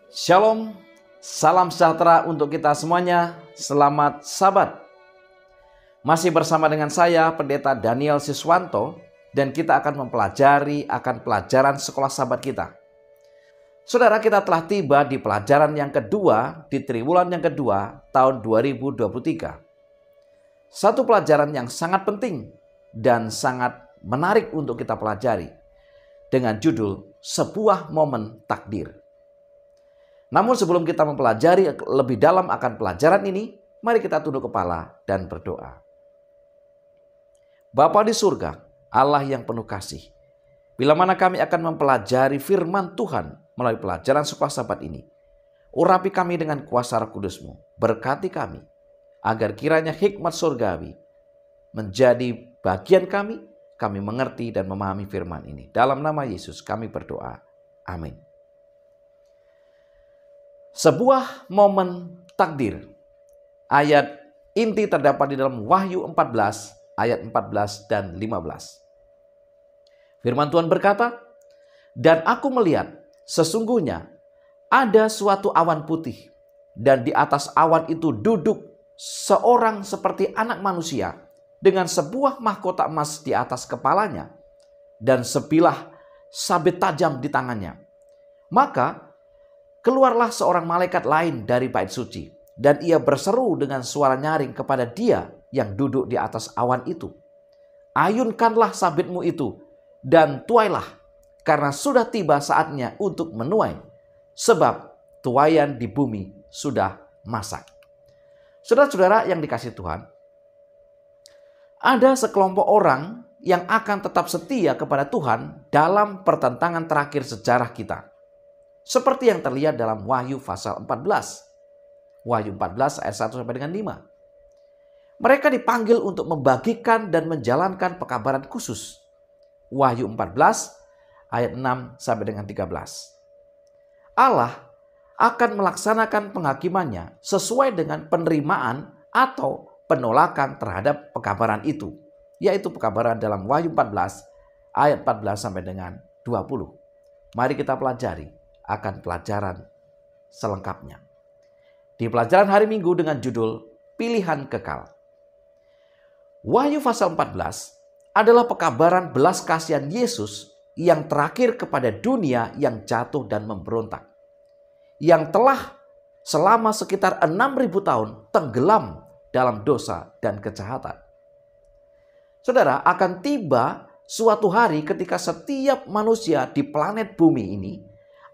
Shalom, salam sejahtera untuk kita semuanya. Selamat Sabat. Masih bersama dengan saya, Pendeta Daniel Siswanto, dan kita akan mempelajari akan pelajaran sekolah Sabat kita. Saudara, kita telah tiba di pelajaran yang kedua di triwulan yang kedua tahun 2023. Satu pelajaran yang sangat penting dan sangat menarik untuk kita pelajari dengan judul Sebuah Momen Takdir. Namun sebelum kita mempelajari lebih dalam akan pelajaran ini, mari kita tunduk kepala dan berdoa. Bapa di surga, Allah yang penuh kasih, bila mana kami akan mempelajari firman Tuhan melalui pelajaran sekolah Sabat ini, urapi kami dengan kuasa Roh Kudus-Mu, berkati kami, agar kiranya hikmat surgawi menjadi bagian kami mengerti dan memahami firman ini. Dalam nama Yesus kami berdoa. Amin. Sebuah momen takdir. Ayat inti terdapat di dalam Wahyu 14 ayat 14 dan 15. Firman Tuhan berkata, "Dan aku melihat sesungguhnya ada suatu awan putih, dan di atas awan itu duduk seorang seperti anak manusia dengan sebuah mahkota emas di atas kepalanya dan sebilah sabit tajam di tangannya. Maka keluarlah seorang malaikat lain dari bait suci, dan ia berseru dengan suara nyaring kepada dia yang duduk di atas awan itu. Ayunkanlah sabitmu itu dan tuailah, karena sudah tiba saatnya untuk menuai, sebab tuaian di bumi sudah masak." Saudara-saudara yang dikasihi Tuhan, ada sekelompok orang yang akan tetap setia kepada Tuhan dalam pertentangan terakhir sejarah kita. Seperti yang terlihat dalam Wahyu pasal 14. Wahyu 14 ayat 1 sampai dengan 5. Mereka dipanggil untuk membagikan dan menjalankan pekabaran khusus. Wahyu 14 ayat 6 sampai dengan 13. Allah akan melaksanakan penghakimannya sesuai dengan penerimaan atau penolakan terhadap pekabaran itu, yaitu pekabaran dalam Wahyu 14 ayat 14 sampai dengan 20. Mari kita pelajari akan pelajaran selengkapnya di pelajaran hari Minggu dengan judul Pilihan Kekal. Wahyu pasal 14 adalah pekabaran belas kasihan Yesus yang terakhir kepada dunia yang jatuh dan memberontak, yang telah selama sekitar 6.000 tahun tenggelam dalam dosa dan kejahatan. Saudara, akan tiba suatu hari ketika setiap manusia di planet bumi ini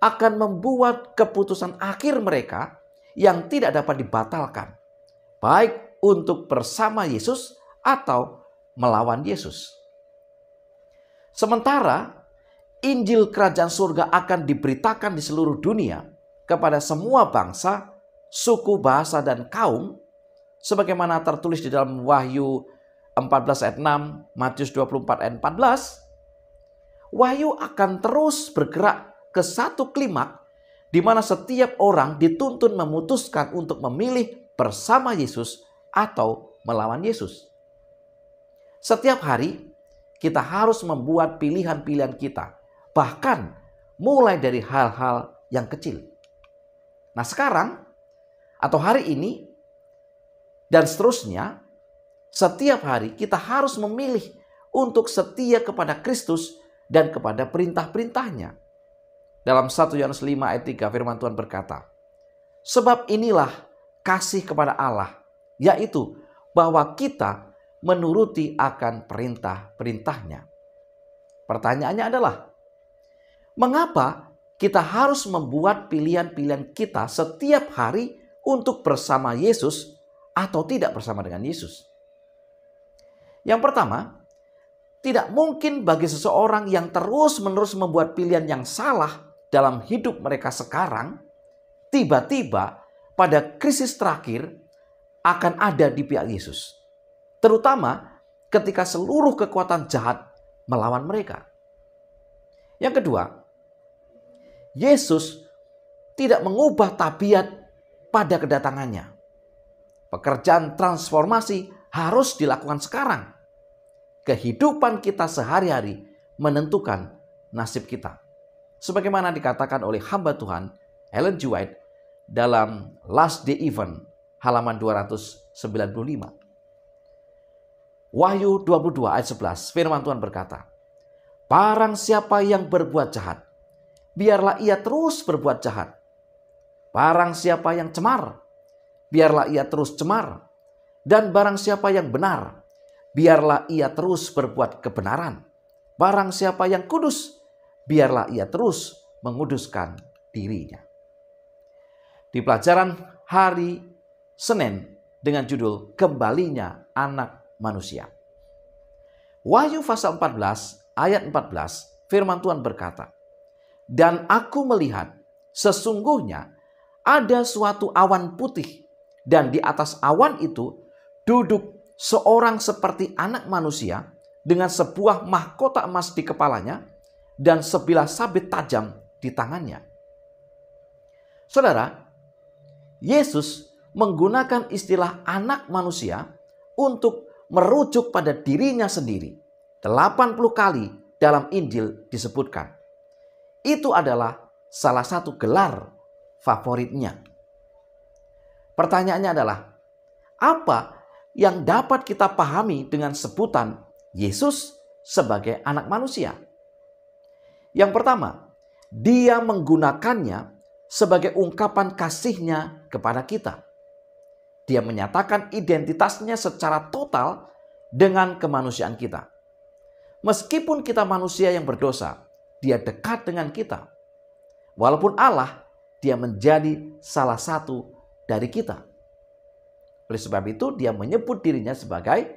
akan membuat keputusan akhir mereka yang tidak dapat dibatalkan, baik untuk bersama Yesus atau melawan Yesus. Sementara Injil Kerajaan Surga akan diberitakan di seluruh dunia kepada semua bangsa, suku, bahasa, dan kaum, sebagaimana tertulis di dalam Wahyu 14 ayat 6, Matius 24 ayat 14, Wahyu akan terus bergerak ke satu klimak di mana setiap orang dituntun memutuskan untuk memilih bersama Yesus atau melawan Yesus. Setiap hari kita harus membuat pilihan-pilihan kita, bahkan mulai dari hal-hal yang kecil. Nah, sekarang atau hari ini dan seterusnya, setiap hari kita harus memilih untuk setia kepada Kristus dan kepada perintah-perintahnya. Dalam 1 Yohanes 5 ayat 3 firman Tuhan berkata, "Sebab inilah kasih kepada Allah, yaitu bahwa kita menuruti akan perintah-perintahnya." Pertanyaannya adalah, mengapa kita harus membuat pilihan-pilihan kita setiap hari untuk bersama Yesus atau tidak bersama dengan Yesus? Yang pertama, tidak mungkin bagi seseorang yang terus-menerus membuat pilihan yang salah dalam hidup mereka sekarang, tiba-tiba pada krisis terakhir akan ada di pihak Yesus. Terutama ketika seluruh kekuatan jahat melawan mereka. Yang kedua, Yesus tidak mengubah tabiat pada kedatangannya. Pekerjaan transformasi harus dilakukan sekarang. Kehidupan kita sehari-hari menentukan nasib kita. Sebagaimana dikatakan oleh hamba Tuhan Ellen G. White dalam Last Day Event halaman 295. Wahyu 22 ayat 11, firman Tuhan berkata, "Barang siapa yang berbuat jahat, biarlah ia terus berbuat jahat. Barang siapa yang cemar, biarlah ia terus cemar. Dan barang siapa yang benar, biarlah ia terus berbuat kebenaran. Barang siapa yang kudus, biarlah ia terus menguduskan dirinya." Di pelajaran hari Senin dengan judul Kembalinya Anak Manusia. Wahyu pasal 14 ayat 14, firman Tuhan berkata, "Dan aku melihat sesungguhnya ada suatu awan putih, dan di atas awan itu duduk seorang seperti anak manusia dengan sebuah mahkota emas di kepalanya dan sebilah sabit tajam di tangannya." Saudara, Yesus menggunakan istilah anak manusia untuk merujuk pada dirinya sendiri. 80 kali dalam Injil disebutkan. Itu adalah salah satu gelar favoritnya. Pertanyaannya adalah, apa yang dapat kita pahami dengan sebutan Yesus sebagai anak manusia? Yang pertama, dia menggunakannya sebagai ungkapan kasihnya kepada kita. Dia menyatakan identitasnya secara total dengan kemanusiaan kita. Meskipun kita manusia yang berdosa, dia dekat dengan kita. Walaupun Allah, dia menjadi salah satu dari kita. Oleh sebab itu, dia menyebut dirinya sebagai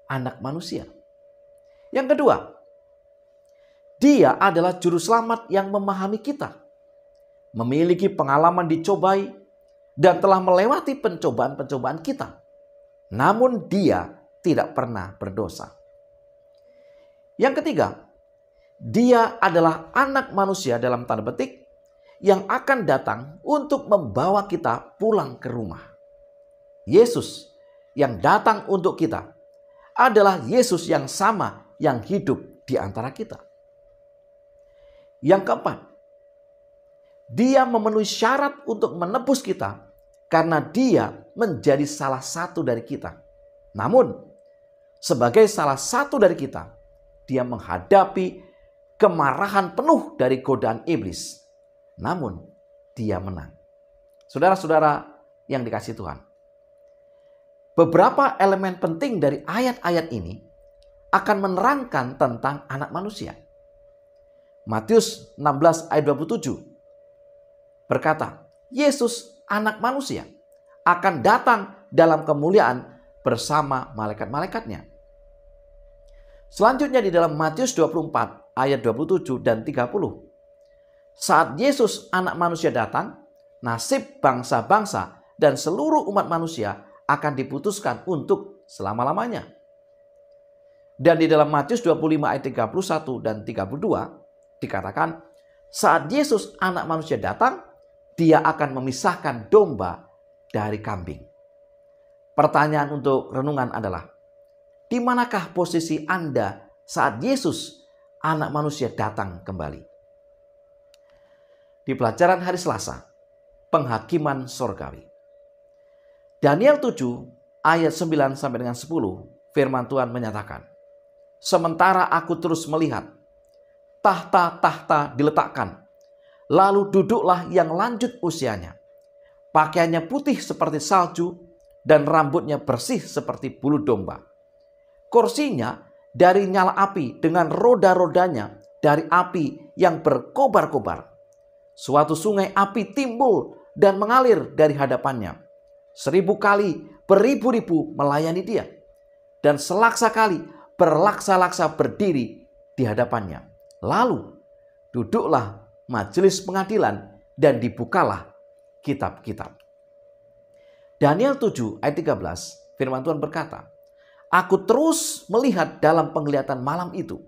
anak manusia. Yang kedua, dia adalah juru selamat yang memahami kita. Memiliki pengalaman dicobai dan telah melewati pencobaan-pencobaan kita. Namun dia tidak pernah berdosa. Yang ketiga, dia adalah anak manusia dalam tanda petik yang akan datang untuk membawa kita pulang ke rumah. Yesus yang datang untuk kita adalah Yesus yang sama yang hidup di antara kita. Yang keempat, dia memenuhi syarat untuk menebus kita karena dia menjadi salah satu dari kita. Namun, sebagai salah satu dari kita, dia menghadapi kemarahan penuh dari godaan iblis. Namun, dia menang. Saudara-saudara yang dikasihi Tuhan, beberapa elemen penting dari ayat-ayat ini akan menerangkan tentang anak manusia. Matius 16 ayat 27 berkata, Yesus anak manusia akan datang dalam kemuliaan bersama malaikat-malaikatnya. Selanjutnya di dalam Matius 24 ayat 27 dan 30. Saat Yesus anak manusia datang, nasib bangsa-bangsa dan seluruh umat manusia akan diputuskan untuk selama-lamanya. Dan di dalam Matius 25 ayat 31 dan 32 dikatakan, saat Yesus anak manusia datang, dia akan memisahkan domba dari kambing. Pertanyaan untuk renungan adalah, di manakah posisi Anda saat Yesus anak manusia datang kembali? Di pelajaran hari Selasa, penghakiman sorgawi. Daniel 7 ayat 9 sampai dengan 10, firman Tuhan menyatakan, sementara aku terus melihat, tahta-tahta diletakkan, lalu duduklah yang lanjut usianya. Pakaiannya putih seperti salju dan rambutnya bersih seperti bulu domba. Kursinya dari nyala api dengan roda-rodanya dari api yang berkobar-kobar. Suatu sungai api timbul dan mengalir dari hadapannya. 1000 kali beribu-ribu melayani dia. Dan selaksa kali berlaksa-laksa berdiri di hadapannya. Lalu duduklah majelis pengadilan dan dibukalah kitab-kitab. Daniel 7 ayat 13 firman Tuhan berkata, aku terus melihat dalam penglihatan malam itu,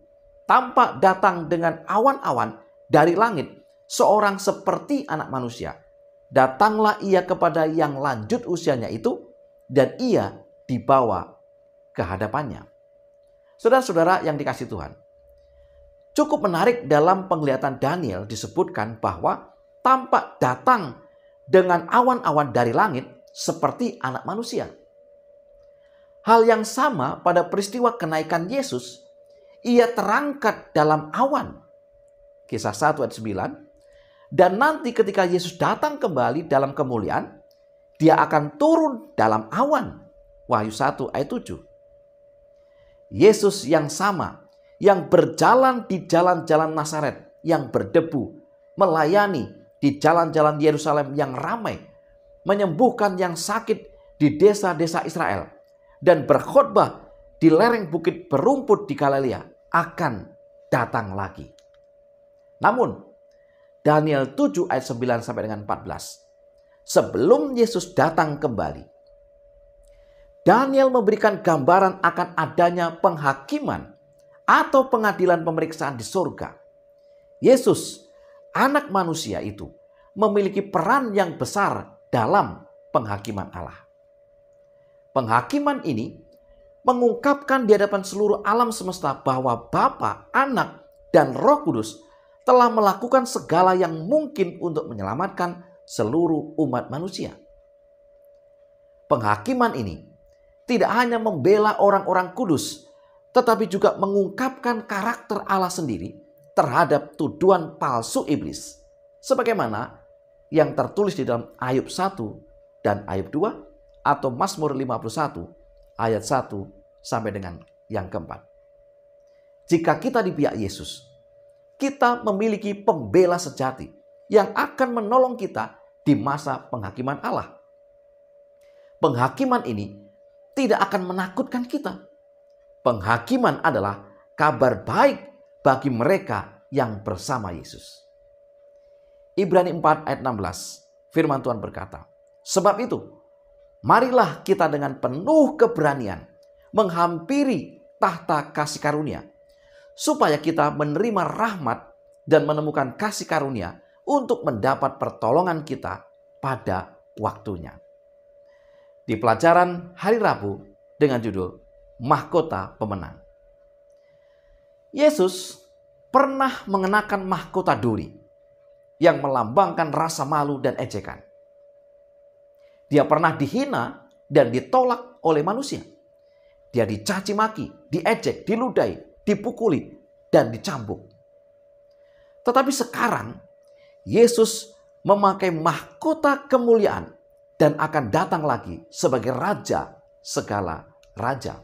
tampak datang dengan awan-awan dari langit seorang seperti anak manusia. Datanglah ia kepada yang lanjut usianya itu, dan ia dibawa ke hadapannya. Saudara-saudara yang dikasihi Tuhan, cukup menarik dalam penglihatan Daniel disebutkan bahwa tampak datang dengan awan-awan dari langit seperti Anak Manusia. Hal yang sama pada peristiwa kenaikan Yesus, ia terangkat dalam awan. Kisah 1 ayat 9. Dan nanti ketika Yesus datang kembali dalam kemuliaan, dia akan turun dalam awan. Wahyu 1 ayat 7. Yesus yang sama, yang berjalan di jalan-jalan Nazaret yang berdebu, melayani di jalan-jalan Yerusalem yang ramai, menyembuhkan yang sakit di desa-desa Israel, dan berkhotbah di lereng bukit berumput di Galilea, akan datang lagi. Namun, Daniel 7 ayat 9 sampai dengan 14. Sebelum Yesus datang kembali, Daniel memberikan gambaran akan adanya penghakiman atau pengadilan pemeriksaan di surga. Yesus, Anak Manusia itu, memiliki peran yang besar dalam penghakiman Allah. Penghakiman ini mengungkapkan di hadapan seluruh alam semesta bahwa Bapa, Anak, dan Roh Kudus telah melakukan segala yang mungkin untuk menyelamatkan seluruh umat manusia. Penghakiman ini tidak hanya membela orang-orang kudus, tetapi juga mengungkapkan karakter Allah sendiri terhadap tuduhan palsu iblis, sebagaimana yang tertulis di dalam Ayub 1 dan Ayub 2 atau Mazmur 51 ayat 1 sampai dengan yang keempat. Jika kita di pihak Yesus, kita memiliki pembela sejati yang akan menolong kita di masa penghakiman Allah. Penghakiman ini tidak akan menakutkan kita. Penghakiman adalah kabar baik bagi mereka yang bersama Yesus. Ibrani 4 ayat 16, firman Tuhan berkata, sebab itu, marilah kita dengan penuh keberanian menghampiri tahta kasih karunia, supaya kita menerima rahmat dan menemukan kasih karunia untuk mendapat pertolongan kita pada waktunya. Di pelajaran hari Rabu dengan judul Mahkota Pemenang. Yesus pernah mengenakan mahkota duri yang melambangkan rasa malu dan ejekan. Dia pernah dihina dan ditolak oleh manusia. Dia dicaci maki, diejek, diludahi, dipukuli, dan dicambuk. Tetapi sekarang Yesus memakai mahkota kemuliaan dan akan datang lagi sebagai Raja segala raja.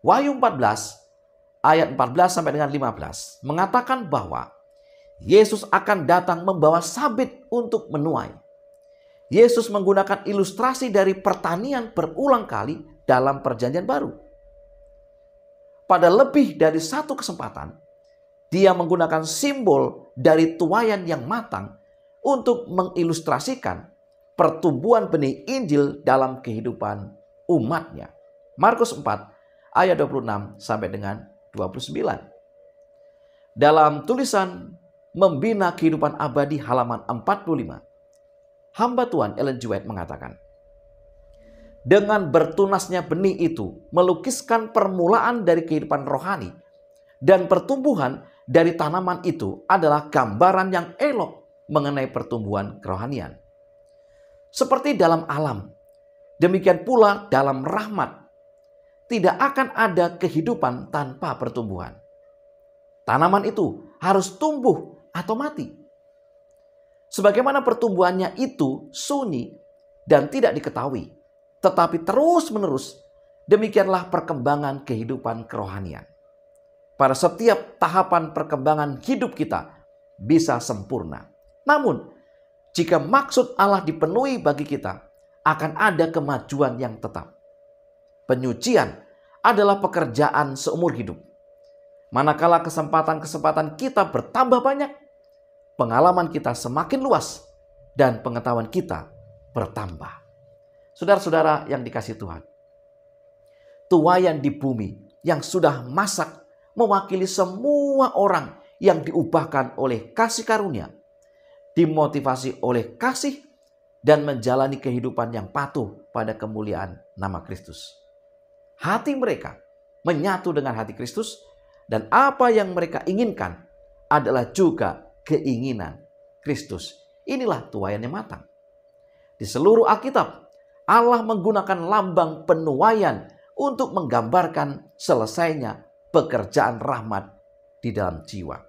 Wahyu 14 ayat 14 sampai dengan 15 mengatakan bahwa Yesus akan datang membawa sabit untuk menuai. Yesus menggunakan ilustrasi dari pertanian berulang kali dalam Perjanjian Baru. Pada lebih dari satu kesempatan, dia menggunakan simbol dari tuaian yang matang untuk mengilustrasikan pertumbuhan benih Injil dalam kehidupan umatnya. Markus 4 ayat 26 sampai dengan 29. Dalam tulisan Membina Kehidupan Abadi halaman 45, hamba Tuhan Ellen G. White mengatakan, dengan bertunasnya benih itu melukiskan permulaan dari kehidupan rohani, dan pertumbuhan dari tanaman itu adalah gambaran yang elok mengenai pertumbuhan kerohanian. Seperti dalam alam, demikian pula dalam rahmat, tidak akan ada kehidupan tanpa pertumbuhan. Tanaman itu harus tumbuh atau mati. Sebagaimana pertumbuhannya itu sunyi dan tidak diketahui, tetapi terus-menerus, demikianlah perkembangan kehidupan kerohanian. Pada setiap tahapan perkembangan hidup kita bisa sempurna. Namun, jika maksud Allah dipenuhi bagi kita, akan ada kemajuan yang tetap. Penyucian adalah pekerjaan seumur hidup. Manakala kesempatan-kesempatan kita bertambah banyak, pengalaman kita semakin luas, dan pengetahuan kita bertambah. Saudara-saudara yang dikasihi Tuhan, tuaian di bumi yang sudah masak mewakili semua orang yang diubahkan oleh kasih karunia, dimotivasi oleh kasih, dan menjalani kehidupan yang patuh pada kemuliaan nama Kristus. Hati mereka menyatu dengan hati Kristus, dan apa yang mereka inginkan adalah juga keinginan Kristus. Inilah tuaian yang matang. Di seluruh Alkitab, Allah menggunakan lambang penuaian untuk menggambarkan selesainya pekerjaan rahmat di dalam jiwa.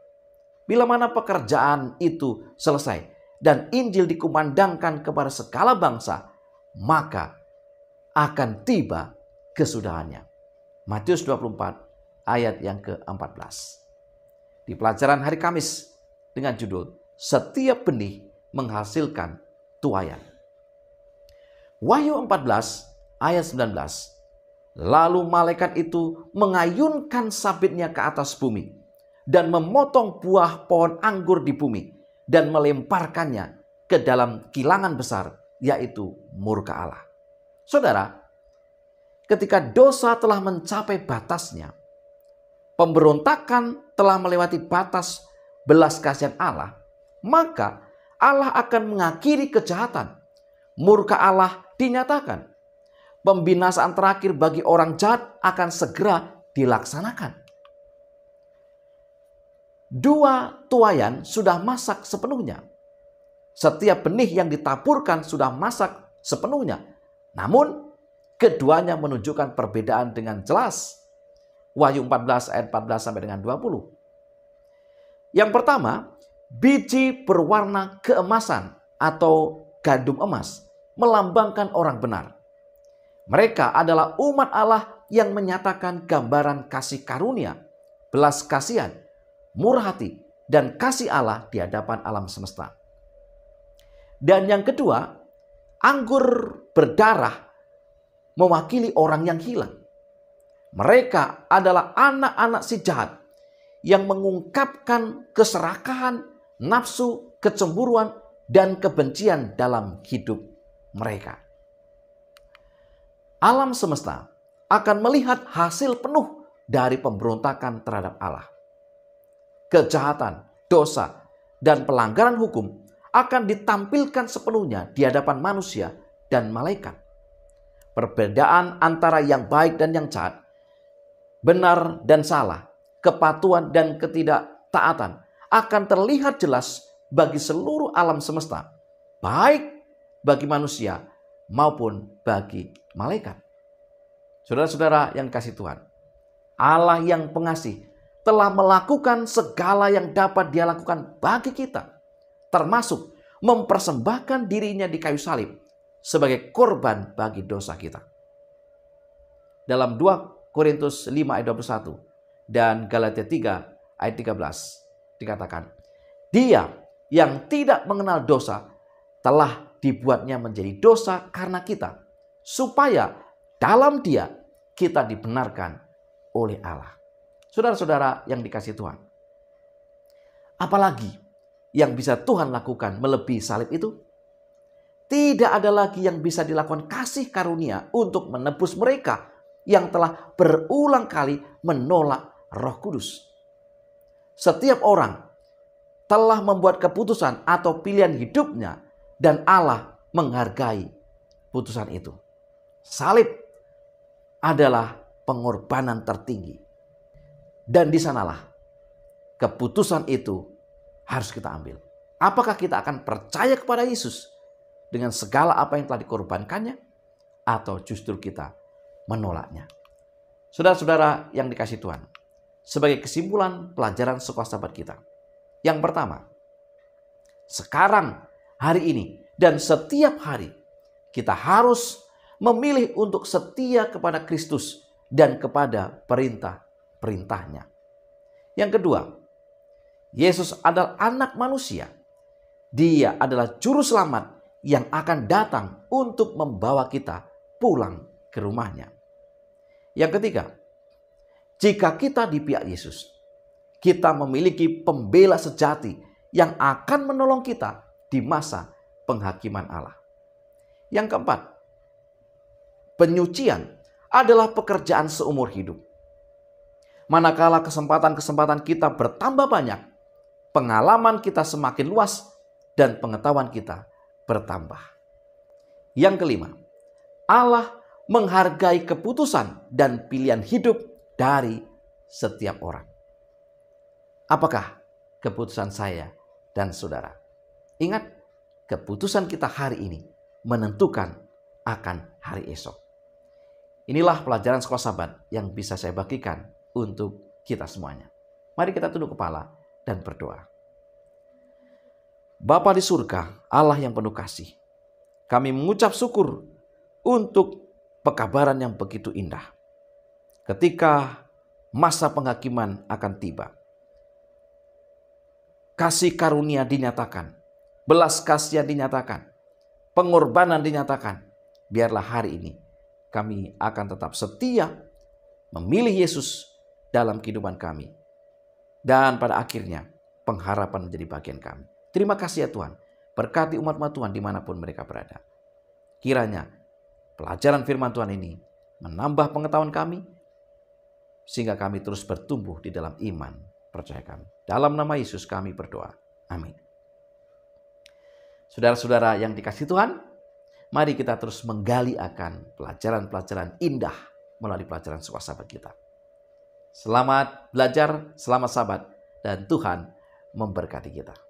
Bila mana pekerjaan itu selesai dan Injil dikumandangkan kepada segala bangsa, maka akan tiba kesudahannya. Matius 24 ayat yang ke-14. Di pelajaran hari Kamis dengan judul Setiap Benih Menghasilkan Tuaian. Wahyu 14 ayat 19. Lalu malaikat itu mengayunkan sabitnya ke atas bumi dan memotong buah pohon anggur di bumi dan melemparkannya ke dalam kilangan besar, yaitu murka Allah. Saudara, ketika dosa telah mencapai batasnya, pemberontakan telah melewati batas belas kasihan Allah, maka Allah akan mengakhiri kejahatan. Murka Allah dinyatakan. Pembinasaan terakhir bagi orang jahat akan segera dilaksanakan. Dua tuaian sudah masak sepenuhnya. Setiap benih yang ditaburkan sudah masak sepenuhnya. Namun, keduanya menunjukkan perbedaan dengan jelas. Wahyu 14 ayat 14 sampai dengan 20. Yang pertama, biji berwarna keemasan atau gandum emas melambangkan orang benar. Mereka adalah umat Allah yang menyatakan gambaran kasih karunia, belas kasihan, murah hati, dan kasih Allah di hadapan alam semesta. Dan yang kedua, anggur berdarah mewakili orang yang hilang. Mereka adalah anak-anak si jahat yang mengungkapkan keserakahan, nafsu, kecemburuan, dan kebencian dalam hidup mereka. Alam semesta akan melihat hasil penuh dari pemberontakan terhadap Allah. Kejahatan, dosa, dan pelanggaran hukum akan ditampilkan sepenuhnya di hadapan manusia dan malaikat. Perbedaan antara yang baik dan yang jahat, benar dan salah, kepatuhan dan ketidaktaatan akan terlihat jelas bagi seluruh alam semesta, baik bagi manusia maupun bagi malaikat. Saudara-saudara yang kasih Tuhan, Allah yang pengasih telah melakukan segala yang dapat Dia lakukan bagi kita, termasuk mempersembahkan dirinya di kayu salib sebagai korban bagi dosa kita. Dalam 2 Korintus 5 ayat 21 dan Galatia 3 ayat 13 dikatakan, Dia yang tidak mengenal dosa telah dibuatnya menjadi dosa karena kita, supaya dalam Dia kita dibenarkan oleh Allah. Saudara-saudara yang dikasihi Tuhan, apalagi yang bisa Tuhan lakukan melebihi salib itu? Tidak ada lagi yang bisa dilakukan kasih karunia untuk menebus mereka yang telah berulang kali menolak Roh Kudus. Setiap orang telah membuat keputusan atau pilihan hidupnya dan Allah menghargai putusan itu. Salib adalah pengorbanan tertinggi. Dan di sanalah keputusan itu harus kita ambil. Apakah kita akan percaya kepada Yesus dengan segala apa yang telah dikorbankannya, atau justru kita menolaknya? Saudara-saudara yang dikasihi Tuhan, sebagai kesimpulan pelajaran sekolah sahabat kita, yang pertama, sekarang, hari ini, dan setiap hari, kita harus memilih untuk setia kepada Kristus dan kepada perintah-perintahnya. Yang kedua, Yesus adalah anak manusia. Dia adalah juru selamat yang akan datang untuk membawa kita pulang ke rumahnya. Yang ketiga, jika kita di pihak Yesus, kita memiliki pembela sejati yang akan menolong kita di masa penghakiman Allah. Yang keempat, penyucian adalah pekerjaan seumur hidup. Manakala kesempatan-kesempatan kita bertambah banyak, pengalaman kita semakin luas dan pengetahuan kita bertambah. Yang kelima, Allah menghargai keputusan dan pilihan hidup dari setiap orang. Apakah keputusan saya dan saudara? Ingat, keputusan kita hari ini menentukan akan hari esok. Inilah pelajaran sekolah Sabat yang bisa saya bagikan untuk kita semuanya. Mari kita tunduk kepala dan berdoa. Bapa di surga, Allah yang penuh kasih, kami mengucap syukur untuk pekabaran yang begitu indah. Ketika masa penghakiman akan tiba, kasih karunia dinyatakan, belas kasihan dinyatakan, pengorbanan dinyatakan. Biarlah hari ini kami akan tetap setia memilih Yesus dalam kehidupan kami. Dan pada akhirnya pengharapan menjadi bagian kami. Terima kasih ya Tuhan. Berkati umat-umat Tuhan dimanapun mereka berada. Kiranya pelajaran firman Tuhan ini menambah pengetahuan kami, sehingga kami terus bertumbuh di dalam iman percaya kami. Dalam nama Yesus kami berdoa. Amin. Saudara-saudara yang dikasihi Tuhan, mari kita terus menggali akan pelajaran-pelajaran indah melalui pelajaran sekolah Sabat kita. Selamat belajar, selamat Sabat, dan Tuhan memberkati kita.